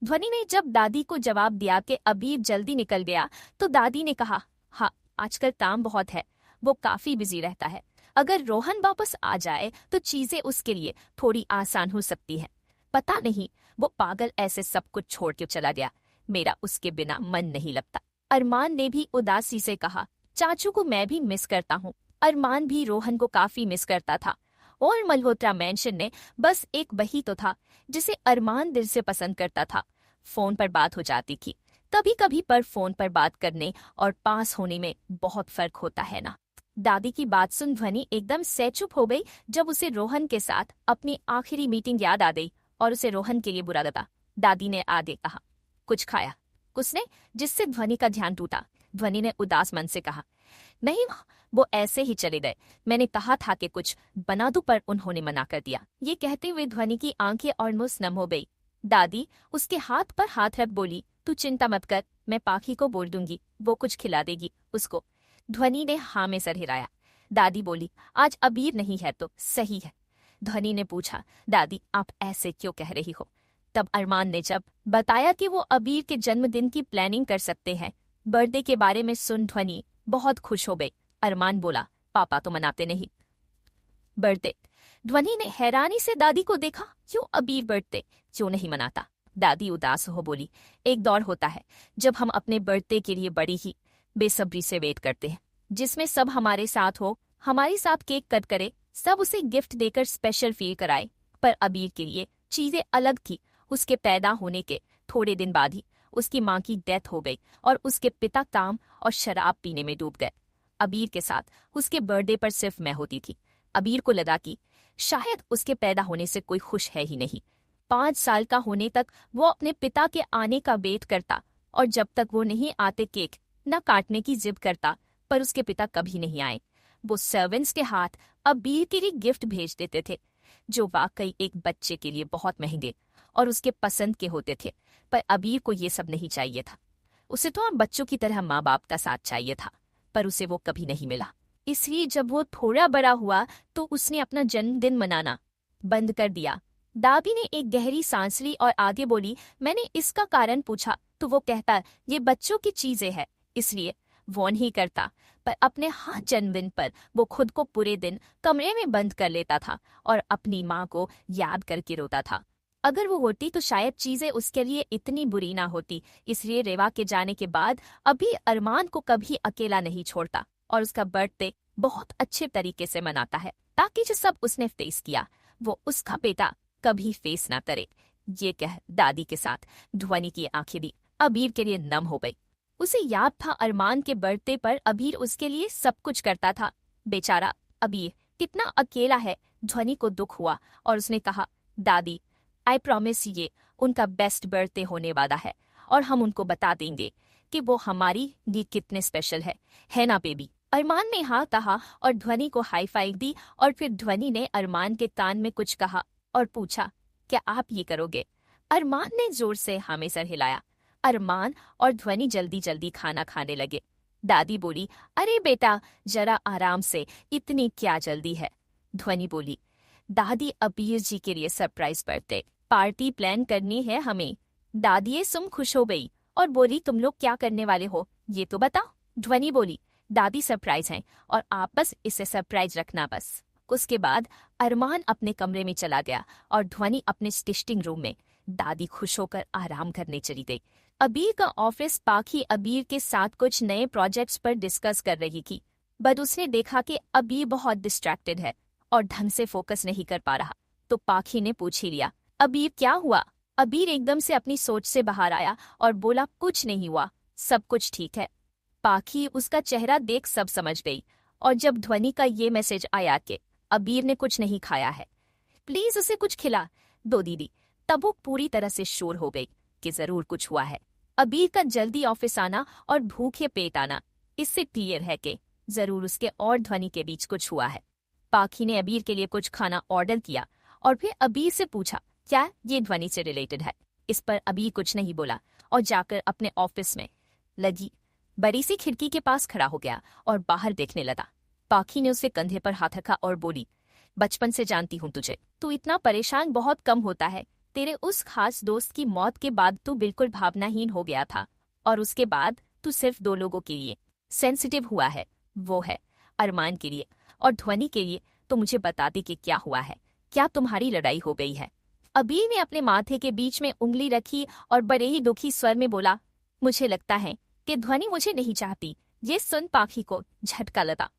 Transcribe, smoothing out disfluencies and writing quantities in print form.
ध्वनि ने जब दादी को जवाब दिया कि अबीर जल्दी निकल गया, तो दादी ने कहा, हाँ, आजकल काम बहुत है, वो काफी बिजी रहता है। अगर रोहन वापस आ जाए तो चीजें उसके लिए थोड़ी आसान हो सकती हैं। पता नहीं वो पागल ऐसे सब कुछ छोड़ के चला गया, मेरा उसके बिना मन नहीं लगता। अरमान ने भी उदासी से कहा, चाचू को मैं भी मिस करता हूँ। अरमान भी रोहन को काफी मिस करता था, और मल्होत्रा मैंशन ने बस एक वही तो था जिसे अरमान दिल से पसंद करता था। फोन पर बात हो जाती थी कभी कभी, पर फोन पर बात करने और पास होने में बहुत फर्क होता है ना। दादी की बात सुन ध्वनि एकदम से चुप हो गई जब उसे रोहन के साथ अपनी आखिरी मीटिंग याद आ गई और उसे रोहन के लिए बुरा लगा। दादी ने आगे कहा, कुछ खाया? उसने, जिससे ध्वनि का ध्यान टूटा। ध्वनि ने उदास मन से कहा, नहीं माँ, वो ऐसे ही चले गए। मैंने कहा था कि कुछ बना दूं, पर उन्होंने मना कर दिया। ये कहते हुए ध्वनि की आंखें ऑलमोस्ट नम हो गई। दादी उसके हाथ पर हाथ रख बोली, तू चिंता मत कर, मैं पाखी को बोल दूंगी, वो कुछ खिला देगी उसको। ध्वनि ने हाँ में सर हिलाया। दादी बोली, आज अबीर नहीं है तो सही है। ध्वनि ने पूछा, दादी आप ऐसे क्यों कह रही हो? तब अरमान ने जब बताया कि वो अबीर के जन्मदिन की प्लानिंग कर सकते हैं, बर्थडे के बारे में सुन ध्वनि बहुत खुश हो गई। अरमान बोला, पापा तो मनाते नहीं बर्थडे। ध्वनि ने हैरानी से दादी को देखा, क्यों अबीर बर्थडे क्यों नहीं मनाता? दादी उदास हो बोली, एक दौर होता है जब हम अपने बर्थडे के लिए बड़ी ही बेसब्री से वेट करते हैं, जिसमें सब हमारे साथ हो, हमारे साथ केक कट करे, सब उसे गिफ्ट देकर स्पेशल फील कराए। पर अबीर के लिए चीजें अलग थी। उसके पैदा होने के थोड़े दिन बाद ही उसकी माँ की डेथ हो गई और उसके पिता काम और शराब पीने में डूब गए। अबीर के साथ उसके बर्थडे पर सिर्फ मैं होती थी। अबीर को लगा कि शायद उसके पैदा होने से कोई खुश है ही नहीं। 5 साल का होने तक वो अपने पिता के आने का वेट करता, और जब तक वो नहीं आते केक न काटने की जिद करता। पर उसके पिता कभी नहीं आए। वो सर्वेंट्स के हाथ अबीर के लिए गिफ्ट भेज देते थे, जो वाकई एक बच्चे के लिए बहुत महंगे और उसके पसंद के होते थे। पर अबीर को ये सब नहीं चाहिए था। उसे तो आम बच्चों की तरह माँ बाप का साथ चाहिए था, पर उसे वो कभी नहीं मिला। इसलिए जब वो थोड़ा बड़ा हुआ तो उसने अपना जन्मदिन मनाना बंद कर दिया। दादी ने एक गहरी सांस ली और आगे बोली, मैंने इसका कारण पूछा तो वो कहता, ये बच्चों की चीजें हैं, इसलिए वो नहीं करता। पर अपने हर जन्मदिन पर वो खुद को पूरे दिन कमरे में बंद कर लेता था और अपनी माँ को याद करके रोता था। अगर वो होती तो शायद चीजें उसके लिए इतनी बुरी ना होती। इसलिए रेवा के जाने के बाद अभी अरमान को कभी अकेला नहीं छोड़ता और उसका बर्थडे बहुत अच्छे तरीके से मनाता है, ताकि जो सब उसने फेस किया वो उसका बेटा कभी फेस ना करे। ये कह दादी के साथ ध्वनि की आंखें भी अबीर के लिए नम हो गई। उसे याद था अरमान के बर्थडे पर अबीर उसके लिए सब कुछ करता था। बेचारा अबीर कितना अकेला है। ध्वनि को दुख हुआ और उसने कहा, दादी आई प्रॉमिस, ये उनका बेस्ट बर्थडे होने वाला है और हम उनको बता देंगे कि वो हमारी लिए कितने स्पेशल है ना बेबी? अरमान ने हाँ कहा और ध्वनि को हाई फाइव दी, और फिर ध्वनि ने अरमान के कान में कुछ कहा और पूछा, क्या आप ये करोगे? अरमान ने जोर से हाँ में सर हिलाया। अरमान और ध्वनि जल्दी जल्दी खाना खाने लगे। दादी बोली, अरे बेटा जरा आराम से, इतनी क्या जल्दी है? ध्वनि बोली, दादी अबीर जी के लिए सरप्राइज बर्थडे पार्टी प्लान करनी है हमें। दादी सुम खुश हो गई और बोली, तुम लोग क्या करने वाले हो ये तो बताओ। ध्वनि बोली, दादी सरप्राइज है और आप बस इसे सरप्राइज रखना बस। उसके बाद अरमान अपने कमरे में चला गया और ध्वनि अपने स्टिचिंग रूम में। दादी खुश होकर आराम करने चली गई। अबीर का ऑफिस पाखी अबीर के साथ कुछ नए प्रोजेक्ट्स पर डिस्कस कर रही थी, बट उसने देखा कि अबीर बहुत डिस्ट्रैक्टेड है और ढंग से फोकस नहीं कर पा रहा, तो पाखी ने पूछ ही लिया, अबीर क्या हुआ? अबीर एकदम से अपनी सोच से बाहर आया और बोला, कुछ नहीं हुआ, सब कुछ ठीक है। पाखी उसका चेहरा देख सब समझ गई, और जब ध्वनि का ये मैसेज आया कि अबीर ने कुछ नहीं खाया है, प्लीज उसे कुछ खिला दो दीदी, तब वो पूरी तरह से श्योर हो गई कि जरूर कुछ हुआ है। अबीर का जल्दी ऑफिस आना और भूखे पेट आना, इससे क्लियर है कि जरूर उसके और ध्वनि के बीच कुछ हुआ है। पाखी ने अबीर के लिए कुछ खाना ऑर्डर किया और फिर अबीर से पूछा, क्या ये ध्वनि से रिलेटेड है? इस पर अबीर कुछ नहीं बोला और जाकर अपने ऑफिस में लगी बड़ी सी खिड़की के पास खड़ा हो गया और बाहर देखने लगा। पाखी ने उसे कंधे पर हाथ रखा और बोली, बचपन से जानती हूँ तुझे, तू इतना परेशान बहुत कम होता है, तेरे उस खास दोस्त की मौत के बाद तू बिल्कुल भावनाहीन हो गया था और उसके बाद तू सिर्फ दो लोगों के लिए सेंसिटिव हुआ है, वो है अरमान के लिए और ध्वनि के लिए। तो मुझे बता दे कि क्या हुआ है, क्या तुम्हारी लड़ाई हो गई है? अबीर ने अपने माथे के बीच में उंगली रखी और बड़े ही दुखी स्वर में बोला, मुझे लगता है कि ध्वनि मुझे नहीं चाहती। ये सुन पाखी को झटका लगा।